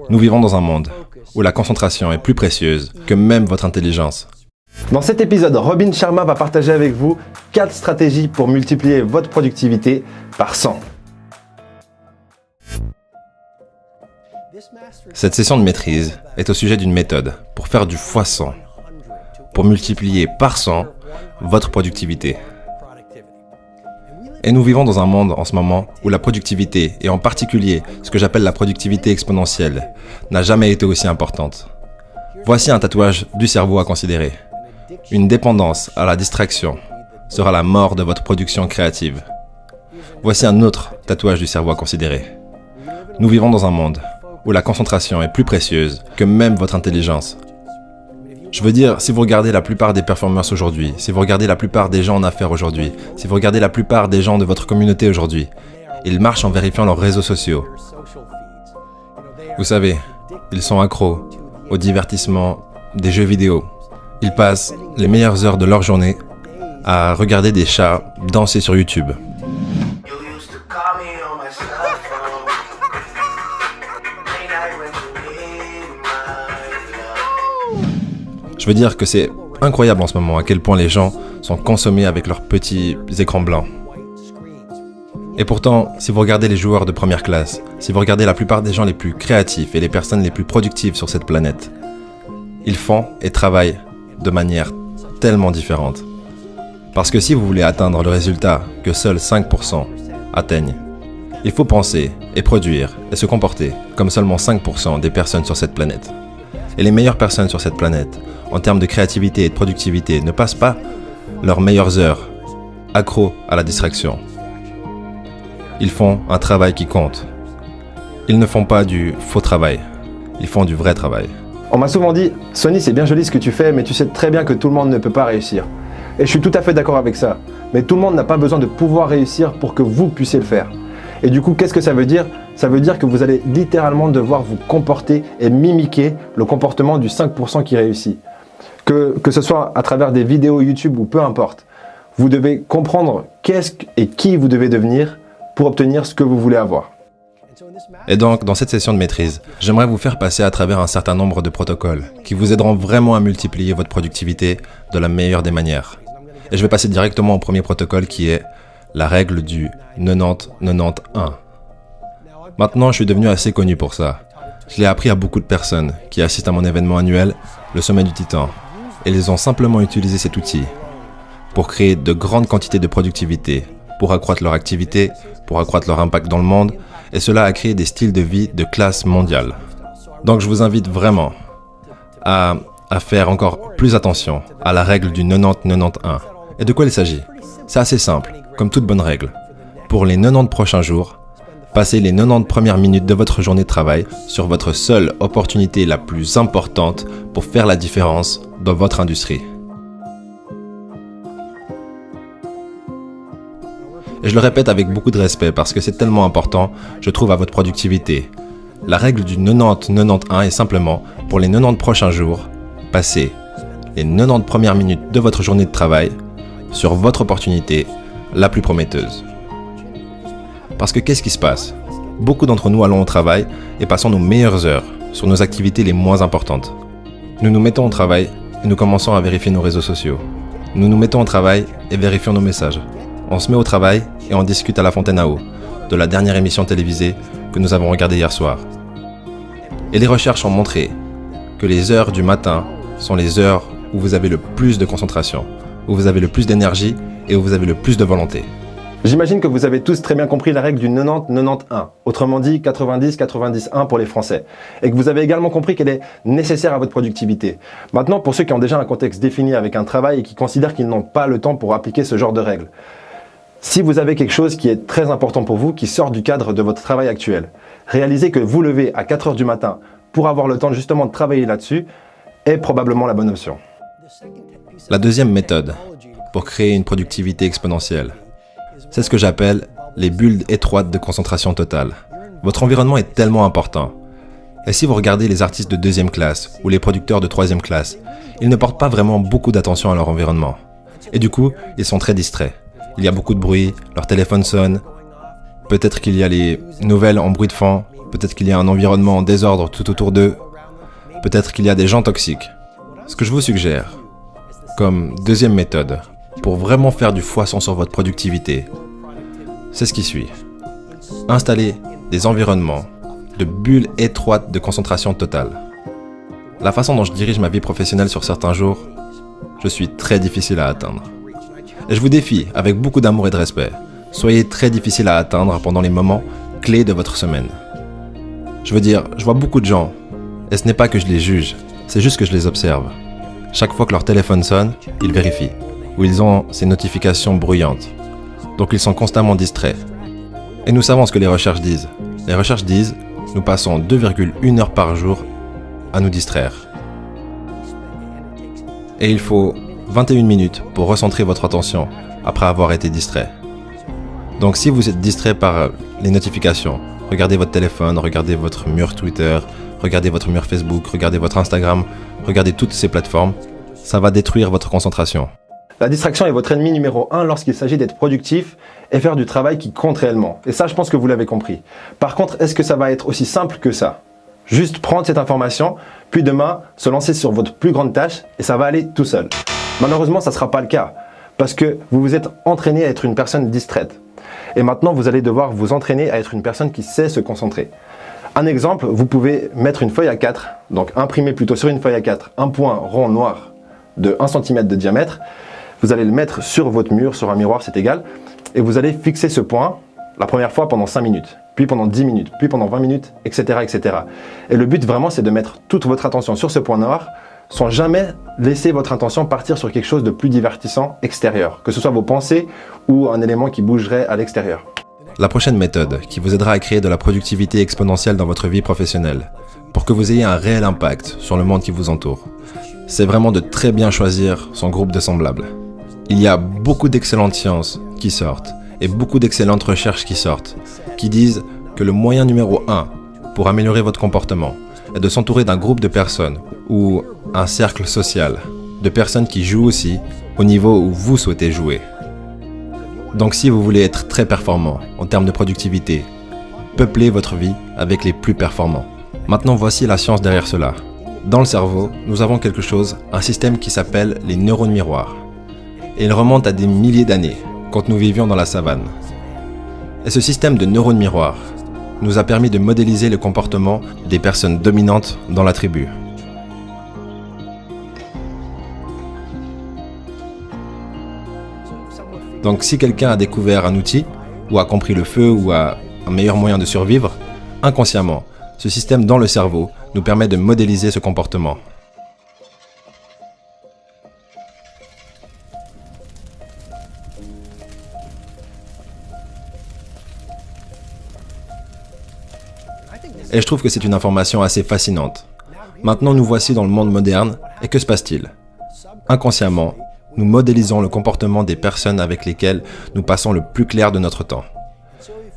Nous vivons dans un monde où la concentration est plus précieuse que même votre intelligence. Dans cet épisode, Robin Sharma va partager avec vous 4 stratégies pour multiplier votre productivité par 100. Cette session de maîtrise est au sujet d'une méthode pour faire du x100, pour multiplier par 100 votre productivité. Et nous vivons dans un monde en ce moment où la productivité, et en particulier ce que j'appelle la productivité exponentielle, n'a jamais été aussi importante. Voici un tatouage du cerveau à considérer. Une dépendance à la distraction sera la mort de votre production créative. Voici un autre tatouage du cerveau à considérer. Nous vivons dans un monde où la concentration est plus précieuse que même votre intelligence. Je veux dire, si vous regardez la plupart des performers aujourd'hui, si vous regardez la plupart des gens en affaires aujourd'hui, si vous regardez la plupart des gens de votre communauté aujourd'hui, ils marchent en vérifiant leurs réseaux sociaux. Vous savez, ils sont accros au divertissement des jeux vidéo. Ils passent les meilleures heures de leur journée à regarder des chats danser sur YouTube. Je veux dire que c'est incroyable en ce moment à quel point les gens sont consommés avec leurs petits écrans blancs. Et pourtant, si vous regardez les joueurs de première classe, si vous regardez la plupart des gens les plus créatifs et les personnes les plus productives sur cette planète, ils font et travaillent de manière tellement différente. Parce que si vous voulez atteindre le résultat que seuls 5% atteignent, il faut penser et produire et se comporter comme seulement 5% des personnes sur cette planète. Et les meilleures personnes sur cette planète, en termes de créativité et de productivité, ne passent pas leurs meilleures heures accros à la distraction. Ils font un travail qui compte. Ils ne font pas du faux travail, ils font du vrai travail. On m'a souvent dit « Sonny, c'est bien joli ce que tu fais, mais tu sais très bien que tout le monde ne peut pas réussir. » Et je suis tout à fait d'accord avec ça. Mais tout le monde n'a pas besoin de pouvoir réussir pour que vous puissiez le faire. Et du coup, qu'est-ce que ça veut dire ? Ça veut dire que vous allez littéralement devoir vous comporter et mimiquer le comportement du 5% qui réussit. Que ce soit à travers des vidéos YouTube ou peu importe. Vous devez comprendre qu'est-ce et qui vous devez devenir pour obtenir ce que vous voulez avoir. Et donc, dans cette session de maîtrise, j'aimerais vous faire passer à travers un certain nombre de protocoles qui vous aideront vraiment à multiplier votre productivité de la meilleure des manières. Et je vais passer directement au premier protocole qui est la règle du 90-90-1. Maintenant, je suis devenu assez connu pour ça. Je l'ai appris à beaucoup de personnes qui assistent à mon événement annuel, le Sommet du Titan. Et ils ont simplement utilisé cet outil pour créer de grandes quantités de productivité, pour accroître leur activité, pour accroître leur impact dans le monde, et cela a créé des styles de vie de classe mondiale. Donc je vous invite vraiment à faire encore plus attention à la règle du 90-90-1. Et de quoi il s'agit ? C'est assez simple, comme toute bonne règle. Pour les 90 prochains jours, passez les 90 premières minutes de votre journée de travail sur votre seule opportunité la plus importante pour faire la différence dans votre industrie. Et je le répète avec beaucoup de respect parce que c'est tellement important, je trouve, à votre productivité. La règle du 90-90-1 est simplement, pour les 90 prochains jours, passez les 90 premières minutes de votre journée de travail sur votre opportunité la plus prometteuse. Parce que qu'est-ce qui se passe ? Beaucoup d'entre nous allons au travail et passons nos meilleures heures sur nos activités les moins importantes. Nous nous mettons au travail et nous commençons à vérifier nos réseaux sociaux. Nous nous mettons au travail et vérifions nos messages. On se met au travail et on discute à la fontaine à eau de la dernière émission télévisée que nous avons regardée hier soir. Et les recherches ont montré que les heures du matin sont les heures où vous avez le plus de concentration, où vous avez le plus d'énergie et où vous avez le plus de volonté. J'imagine que vous avez tous très bien compris la règle du 90-90-1, autrement dit 90-90-1 pour les Français, et que vous avez également compris qu'elle est nécessaire à votre productivité. Maintenant, pour ceux qui ont déjà un contexte défini avec un travail et qui considèrent qu'ils n'ont pas le temps pour appliquer ce genre de règles, si vous avez quelque chose qui est très important pour vous, qui sort du cadre de votre travail actuel, réalisez que vous lever à 4 heures du matin pour avoir le temps justement de travailler là-dessus est probablement la bonne option. La deuxième méthode pour créer une productivité exponentielle, c'est ce que j'appelle les bulles étroites de concentration totale. Votre environnement est tellement important. Et si vous regardez les artistes de 2e classe ou les producteurs de 3e classe, ils ne portent pas vraiment beaucoup d'attention à leur environnement. Et du coup, ils sont très distraits. Il y a beaucoup de bruit, leur téléphone sonne, peut-être qu'il y a les nouvelles en bruit de fond, Peut-être qu'il y a un environnement en désordre tout autour d'eux. Peut-être qu'il y a des gens toxiques. Ce que je vous suggère, comme deuxième méthode, pour vraiment faire du foisson sur votre productivité, c'est ce qui suit. Installez des environnements de bulles étroites de concentration totale. La façon dont je dirige ma vie professionnelle sur certains jours, je suis très difficile à atteindre. Et je vous défie, avec beaucoup d'amour et de respect, soyez très difficile à atteindre pendant les moments clés de votre semaine. Je veux dire, je vois beaucoup de gens, et ce n'est pas que je les juge, c'est juste que je les observe. Chaque fois que leur téléphone sonne, ils vérifient, ou ils ont ces notifications bruyantes. Donc ils sont constamment distraits. Et nous savons ce que les recherches disent. Les recherches disent, nous passons 2,1 heures par jour à nous distraire. Et il faut 21 minutes pour recentrer votre attention après avoir été distrait. Donc si vous êtes distrait par les notifications, regardez votre téléphone, regardez votre mur Twitter, regardez votre mur Facebook, regardez votre Instagram, regardez toutes ces plateformes, ça va détruire votre concentration. La distraction est votre ennemi numéro 1 lorsqu'il s'agit d'être productif et faire du travail qui compte réellement. Et ça, je pense que vous l'avez compris. Par contre, est-ce que ça va être aussi simple que ça? Juste prendre cette information, puis demain, se lancer sur votre plus grande tâche et ça va aller tout seul. Malheureusement, ça ne sera pas le cas parce que vous vous êtes entraîné à être une personne distraite. Et maintenant, vous allez devoir vous entraîner à être une personne qui sait se concentrer. Un exemple, vous pouvez mettre une feuille A4, donc imprimer plutôt sur une feuille A4 un point rond noir de 1 cm de diamètre. Vous allez le mettre sur votre mur, sur un miroir, c'est égal. Et vous allez fixer ce point la première fois pendant 5 minutes, puis pendant 10 minutes, puis pendant 20 minutes, etc. etc. Et le but vraiment, c'est de mettre toute votre attention sur ce point noir sans jamais laisser votre attention partir sur quelque chose de plus divertissant extérieur, que ce soit vos pensées ou un élément qui bougerait à l'extérieur. La prochaine méthode qui vous aidera à créer de la productivité exponentielle dans votre vie professionnelle, pour que vous ayez un réel impact sur le monde qui vous entoure, c'est vraiment de très bien choisir son groupe de semblables. Il y a beaucoup d'excellentes sciences qui sortent et beaucoup d'excellentes recherches qui sortent, qui disent que le moyen numéro 1 pour améliorer votre comportement est de s'entourer d'un groupe de personnes ou un cercle social, de personnes qui jouent aussi au niveau où vous souhaitez jouer. Donc si vous voulez être très performant en termes de productivité, peuplez votre vie avec les plus performants. Maintenant voici la science derrière cela. Dans le cerveau, nous avons quelque chose, un système qui s'appelle les neurones miroirs. Et il remonte à des milliers d'années, quand nous vivions dans la savane. Et ce système de neurones miroirs nous a permis de modéliser le comportement des personnes dominantes dans la tribu. Donc si quelqu'un a découvert un outil, ou a compris le feu, ou a un meilleur moyen de survivre, inconsciemment, ce système dans le cerveau nous permet de modéliser ce comportement. Et je trouve que c'est une information assez fascinante. Maintenant, nous voici dans le monde moderne, et que se passe-t-il? Inconsciemment, nous modélisons le comportement des personnes avec lesquelles nous passons le plus clair de notre temps.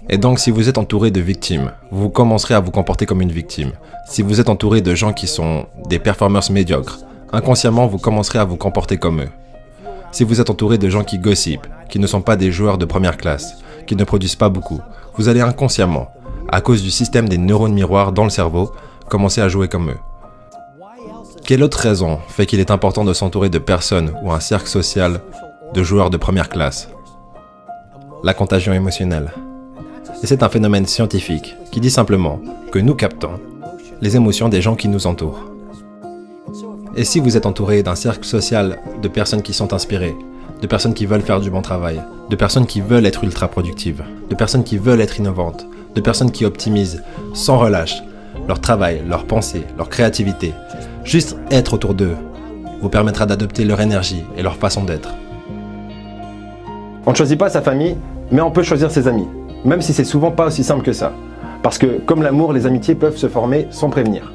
Et donc, si vous êtes entouré de victimes, vous commencerez à vous comporter comme une victime. Si vous êtes entouré de gens qui sont des performers médiocres, inconsciemment, vous commencerez à vous comporter comme eux. Si vous êtes entouré de gens qui gossipent, qui ne sont pas des joueurs de première classe, qui ne produisent pas beaucoup, vous allez inconsciemment, à cause du système des neurones miroirs dans le cerveau, commencer à jouer comme eux. Quelle autre raison fait qu'il est important de s'entourer de personnes ou un cercle social de joueurs de première classe? La contagion émotionnelle. Et c'est un phénomène scientifique qui dit simplement que nous captons les émotions des gens qui nous entourent. Et si vous êtes entouré d'un cercle social de personnes qui sont inspirées, de personnes qui veulent faire du bon travail, de personnes qui veulent être ultra productives, de personnes qui veulent être innovantes, de personnes qui optimisent sans relâche leur travail, leurs pensées, leur créativité, juste être autour d'eux vous permettra d'adopter leur énergie et leur façon d'être. On ne choisit pas sa famille, mais on peut choisir ses amis, même si c'est souvent pas aussi simple que ça. Parce que comme l'amour, les amitiés peuvent se former sans prévenir.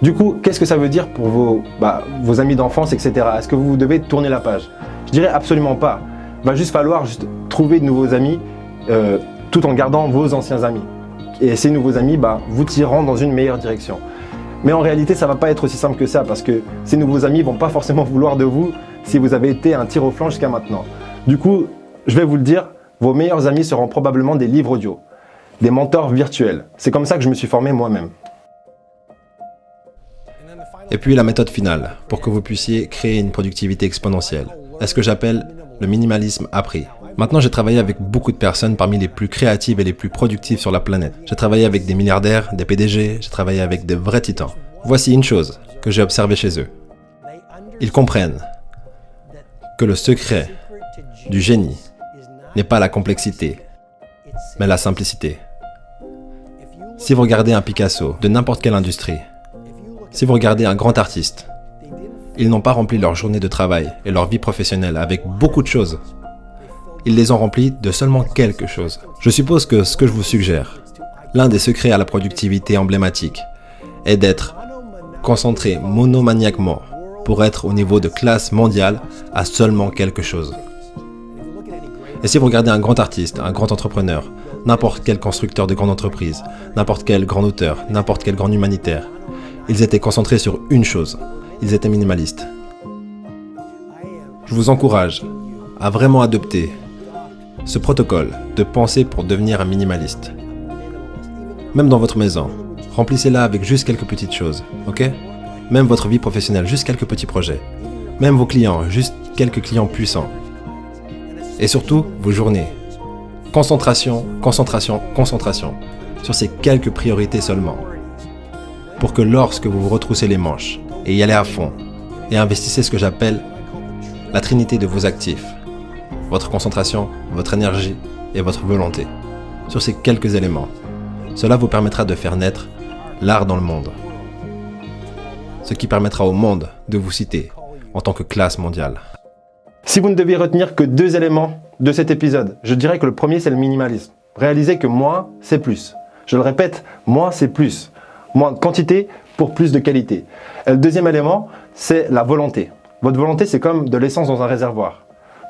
Du coup, qu'est-ce que ça veut dire pour vos amis d'enfance, etc. Est-ce que vous devez tourner la page? Je dirais absolument pas. Il va juste falloir trouver de nouveaux amis tout en gardant vos anciens amis. Et ces nouveaux amis vous tireront dans une meilleure direction. Mais en réalité, ça ne va pas être aussi simple que ça parce que ces nouveaux amis ne vont pas forcément vouloir de vous si vous avez été un tir au flanc jusqu'à maintenant. Du coup, je vais vous le dire, vos meilleurs amis seront probablement des livres audio. des mentors virtuels. C'est comme ça que je me suis formé moi-même. Et puis la méthode finale, pour que vous puissiez créer une productivité exponentielle, est ce que j'appelle le minimalisme appris. Maintenant, j'ai travaillé avec beaucoup de personnes parmi les plus créatives et les plus productives sur la planète. J'ai travaillé avec des milliardaires, des PDG, j'ai travaillé avec des vrais titans. Voici une chose que j'ai observée chez eux. Ils comprennent que le secret du génie n'est pas la complexité, mais la simplicité. Si vous regardez un Picasso de n'importe quelle industrie, si vous regardez un grand artiste, ils n'ont pas rempli leur journée de travail et leur vie professionnelle avec beaucoup de choses. Ils les ont remplis de seulement quelque chose. Je suppose que ce que je vous suggère, l'un des secrets à la productivité emblématique, est d'être concentré monomaniaquement pour être au niveau de classe mondiale à seulement quelque chose. Et si vous regardez un grand artiste, un grand entrepreneur, n'importe quel constructeur de grande entreprise, n'importe quel grand auteur, n'importe quel grand humanitaire, ils étaient concentrés sur une chose. Ils étaient minimalistes. Je vous encourage à vraiment adopter ce protocole de pensée pour devenir un minimaliste. Même dans votre maison, remplissez-la avec juste quelques petites choses, ok? Même votre vie professionnelle, juste quelques petits projets. Même vos clients, juste quelques clients puissants. Et surtout, vos journées. Concentration, concentration, concentration sur ces quelques priorités seulement. Pour que lorsque vous vous retroussez les manches et y allez à fond et investissez ce que j'appelle la trinité de vos actifs, votre concentration, votre énergie et votre volonté, sur ces quelques éléments, cela vous permettra de faire naître l'art dans le monde. Ce qui permettra au monde de vous citer en tant que classe mondiale. Si vous ne deviez retenir que 2 éléments de cet épisode, je dirais que le premier, c'est le minimalisme. Réalisez que moins, c'est plus. Je le répète, moins, c'est plus. Moins de quantité pour plus de qualité. Et le deuxième élément, c'est la volonté. Votre volonté, c'est comme de l'essence dans un réservoir.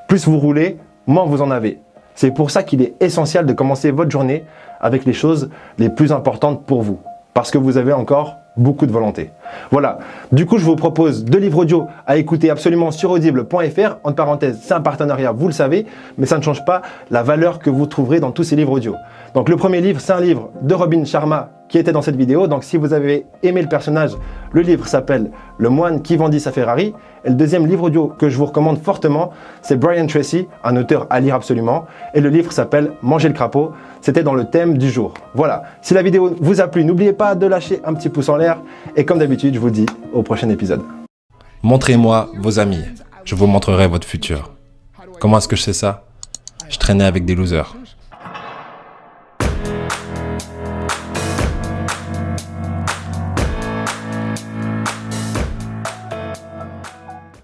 Plus vous roulez, moins vous en avez. C'est pour ça qu'il est essentiel de commencer votre journée avec les choses les plus importantes pour vous. Parce que vous avez encore beaucoup de volonté. Voilà. Du coup, je vous propose 2 livres audio à écouter absolument sur audible.fr. En parenthèse, c'est un partenariat, vous le savez, mais ça ne change pas la valeur que vous trouverez dans tous ces livres audio. Donc, le premier livre, c'est un livre de Robin Sharma qui était dans cette vidéo. Donc, si vous avez aimé le personnage, le livre s'appelle Le moine qui vendit sa Ferrari. Et le deuxième livre audio que je vous recommande fortement, c'est Brian Tracy, un auteur à lire absolument. Et le livre s'appelle Manger le crapaud. C'était dans le thème du jour. Voilà. Si la vidéo vous a plu, n'oubliez pas de lâcher un petit pouce en l'air. Et comme d'habitude, je vous dis au prochain épisode. Montrez-moi vos amis. Je vous montrerai votre futur. Comment est-ce que je sais ça? Je traînais avec des losers.